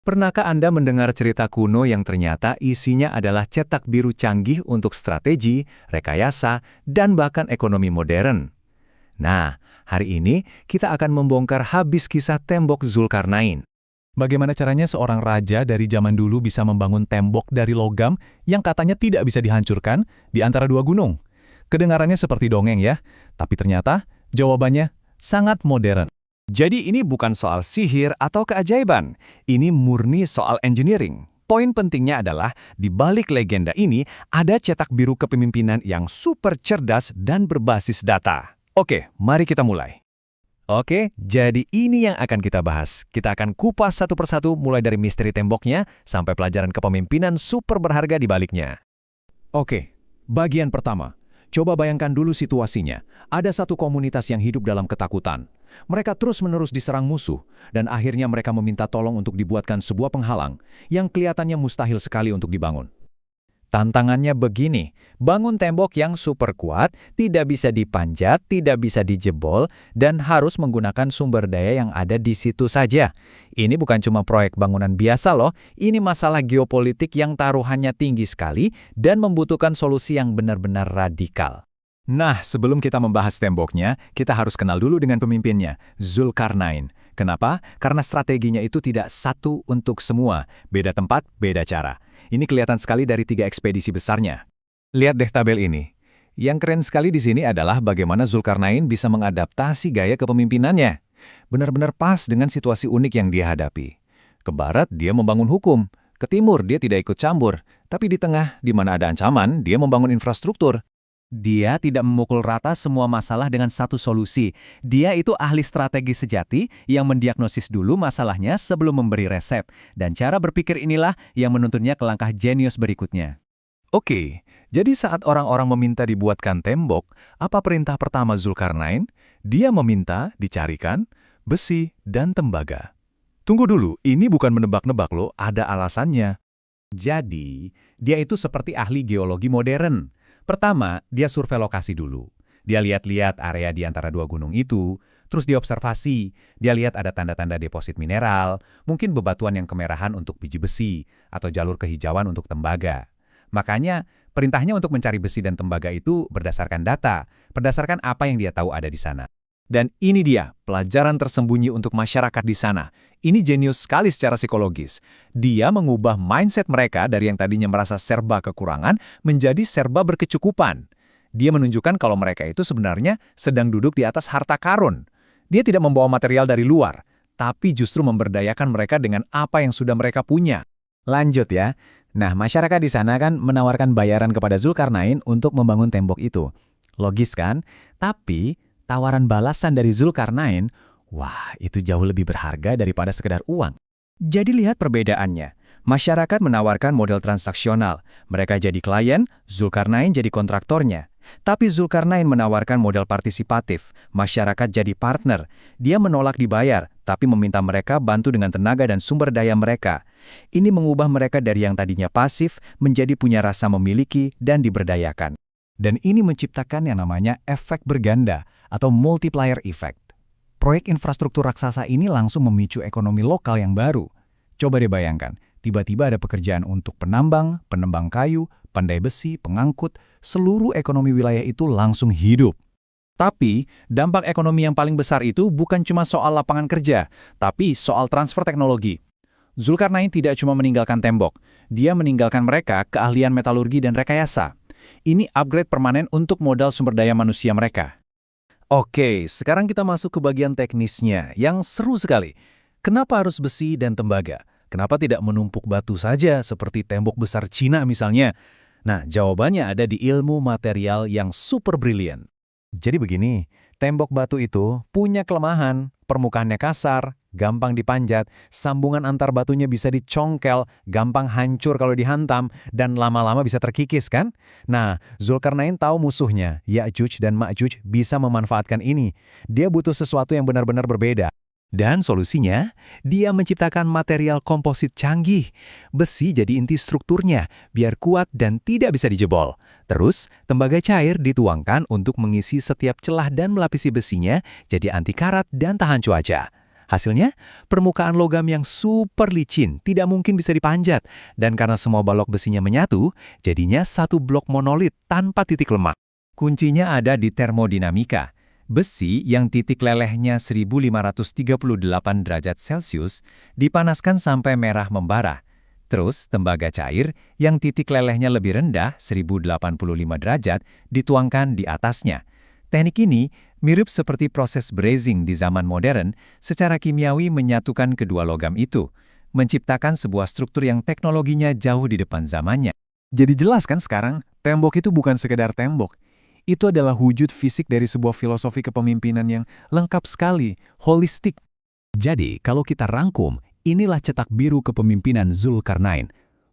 Pernahkah Anda mendengar cerita kuno yang ternyata isinya adalah cetak biru canggih untuk strategi, rekayasa, dan bahkan ekonomi modern? Nah, hari ini kita akan membongkar habis kisah tembok Zulkarnain. Bagaimana caranya seorang raja dari zaman dulu bisa membangun tembok dari logam yang katanya tidak bisa dihancurkan di antara dua gunung? Kedengarannya seperti dongeng ya, tapi ternyata jawabannya sangat modern. Jadi ini bukan soal sihir atau keajaiban, ini murni soal engineering. Poin pentingnya adalah, di balik legenda ini ada cetak biru kepemimpinan yang super cerdas dan berbasis data. Oke, mari kita mulai. Oke, jadi ini yang akan kita bahas. Kita akan kupas satu persatu mulai dari misteri temboknya sampai pelajaran kepemimpinan super berharga di baliknya. Oke, bagian pertama. Coba bayangkan dulu situasinya. Ada satu komunitas yang hidup dalam ketakutan. Mereka terus-menerus diserang musuh, dan akhirnya mereka meminta tolong untuk dibuatkan sebuah penghalang yang kelihatannya mustahil sekali untuk dibangun. Tantangannya begini, bangun tembok yang super kuat, tidak bisa dipanjat, tidak bisa dijebol, dan harus menggunakan sumber daya yang ada di situ saja. Ini bukan cuma proyek bangunan biasa loh, ini masalah geopolitik yang taruhannya tinggi sekali dan membutuhkan solusi yang benar-benar radikal. Nah, sebelum kita membahas temboknya, kita harus kenal dulu dengan pemimpinnya, Zulkarnain. Kenapa? Karena strateginya itu tidak satu untuk semua, beda tempat, beda cara. Ini kelihatan sekali dari 3 ekspedisi besarnya. Lihat deh tabel ini. Yang keren sekali di sini adalah bagaimana Zulkarnain bisa mengadaptasi gaya kepemimpinannya. Benar-benar pas dengan situasi unik yang dia hadapi. Ke barat, dia membangun hukum. Ke timur, dia tidak ikut campur. Tapi di tengah, di mana ada ancaman, dia membangun infrastruktur. Dia tidak memukul rata semua masalah dengan satu solusi. Dia itu ahli strategi sejati yang mendiagnosis dulu masalahnya sebelum memberi resep. Dan cara berpikir inilah yang menuntunnya ke langkah jenius berikutnya. Oke, jadi saat orang-orang meminta dibuatkan tembok, apa perintah pertama Zulkarnain? Dia meminta dicarikan besi dan tembaga. Tunggu dulu, ini bukan menebak-nebak loh, ada alasannya. Jadi, dia itu seperti ahli geologi modern. Pertama, dia survei lokasi dulu. Dia lihat-lihat area di antara dua gunung itu, terus dia observasi. Dia lihat ada tanda-tanda deposit mineral, mungkin bebatuan yang kemerahan untuk biji besi, atau jalur kehijauan untuk tembaga. Makanya, perintahnya untuk mencari besi dan tembaga itu berdasarkan data, berdasarkan apa yang dia tahu ada di sana. Dan ini dia, pelajaran tersembunyi untuk masyarakat di sana. Ini jenius sekali secara psikologis. Dia mengubah mindset mereka dari yang tadinya merasa serba kekurangan menjadi serba berkecukupan. Dia menunjukkan kalau mereka itu sebenarnya sedang duduk di atas harta karun. Dia tidak membawa material dari luar, tapi justru memberdayakan mereka dengan apa yang sudah mereka punya. Lanjut ya. Nah, masyarakat di sana kan menawarkan bayaran kepada Zulkarnain untuk membangun tembok itu. Logis kan? Tapi tawaran balasan dari Zulkarnain, wah, itu jauh lebih berharga daripada sekedar uang. Jadi lihat perbedaannya. Masyarakat menawarkan model transaksional. Mereka jadi klien, Zulkarnain jadi kontraktornya. Tapi Zulkarnain menawarkan model partisipatif. Masyarakat jadi partner. Dia menolak dibayar, tapi meminta mereka bantu dengan tenaga dan sumber daya mereka. Ini mengubah mereka dari yang tadinya pasif menjadi punya rasa memiliki dan diberdayakan. Dan ini menciptakan yang namanya efek berganda atau multiplier effect. Proyek infrastruktur raksasa ini langsung memicu ekonomi lokal yang baru. Coba deh bayangkan, tiba-tiba ada pekerjaan untuk penambang, penembang kayu, pandai besi, pengangkut, seluruh ekonomi wilayah itu langsung hidup. Tapi, dampak ekonomi yang paling besar itu bukan cuma soal lapangan kerja, tapi soal transfer teknologi. Zulkarnain tidak cuma meninggalkan tembok, dia meninggalkan mereka keahlian metalurgi dan rekayasa. Ini upgrade permanen untuk modal sumber daya manusia mereka. Oke, sekarang kita masuk ke bagian teknisnya, yang seru sekali. Kenapa harus besi dan tembaga? Kenapa tidak menumpuk batu saja, seperti tembok besar Cina misalnya? Nah, jawabannya ada di ilmu material yang super brilian. Jadi begini, tembok batu itu punya kelemahan, permukaannya kasar, gampang dipanjat, sambungan antar batunya bisa dicongkel, gampang hancur kalau dihantam, dan lama-lama bisa terkikis kan? Nah, Zulkarnain tahu musuhnya, Ya'juj dan Ma'juj bisa memanfaatkan ini. Dia butuh sesuatu yang benar-benar berbeda. Dan solusinya, dia menciptakan material komposit canggih. Besi jadi inti strukturnya, biar kuat dan tidak bisa dijebol. Terus, tembaga cair dituangkan untuk mengisi setiap celah dan melapisi besinya jadi anti karat dan tahan cuaca. Hasilnya, permukaan logam yang super licin, tidak mungkin bisa dipanjat. Dan karena semua balok besinya menyatu, jadinya satu blok monolit tanpa titik lemah. Kuncinya ada di termodinamika. Besi yang titik lelehnya 1538 derajat Celcius dipanaskan sampai merah membara. Terus, tembaga cair yang titik lelehnya lebih rendah 1085 derajat dituangkan di atasnya. Teknik ini mirip seperti proses brazing di zaman modern, secara kimiawi menyatukan kedua logam itu, menciptakan sebuah struktur yang teknologinya jauh di depan zamannya. Jadi jelas kan sekarang, tembok itu bukan sekedar tembok. Itu adalah wujud fisik dari sebuah filosofi kepemimpinan yang lengkap sekali, holistik. Jadi, kalau kita rangkum, inilah cetak biru kepemimpinan Zulkarnain.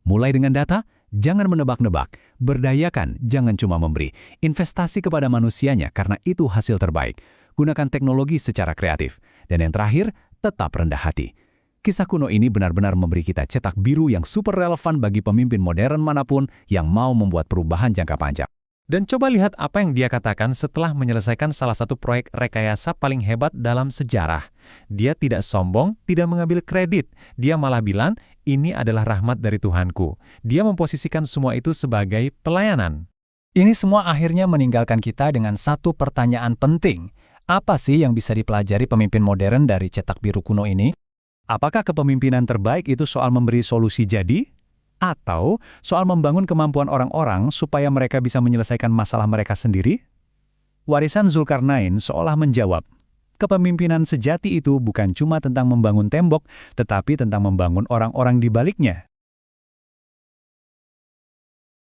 Mulai dengan data, jangan menebak-nebak. Berdayakan, jangan cuma memberi. Investasi kepada manusianya karena itu hasil terbaik. Gunakan teknologi secara kreatif. Dan yang terakhir, tetap rendah hati. Kisah kuno ini benar-benar memberi kita cetak biru yang super relevan bagi pemimpin modern manapun yang mau membuat perubahan jangka panjang. Dan coba lihat apa yang dia katakan setelah menyelesaikan salah satu proyek rekayasa paling hebat dalam sejarah. Dia tidak sombong, tidak mengambil kredit. Dia malah bilang, ini adalah rahmat dari Tuhanku. Dia memposisikan semua itu sebagai pelayanan. Ini semua akhirnya meninggalkan kita dengan satu pertanyaan penting. Apa sih yang bisa dipelajari pemimpin modern dari cetak biru kuno ini? Apakah kepemimpinan terbaik itu soal memberi solusi jadi? Atau soal membangun kemampuan orang-orang supaya mereka bisa menyelesaikan masalah mereka sendiri? Warisan Zulkarnain seolah menjawab, kepemimpinan sejati itu bukan cuma tentang membangun tembok, tetapi tentang membangun orang-orang di baliknya.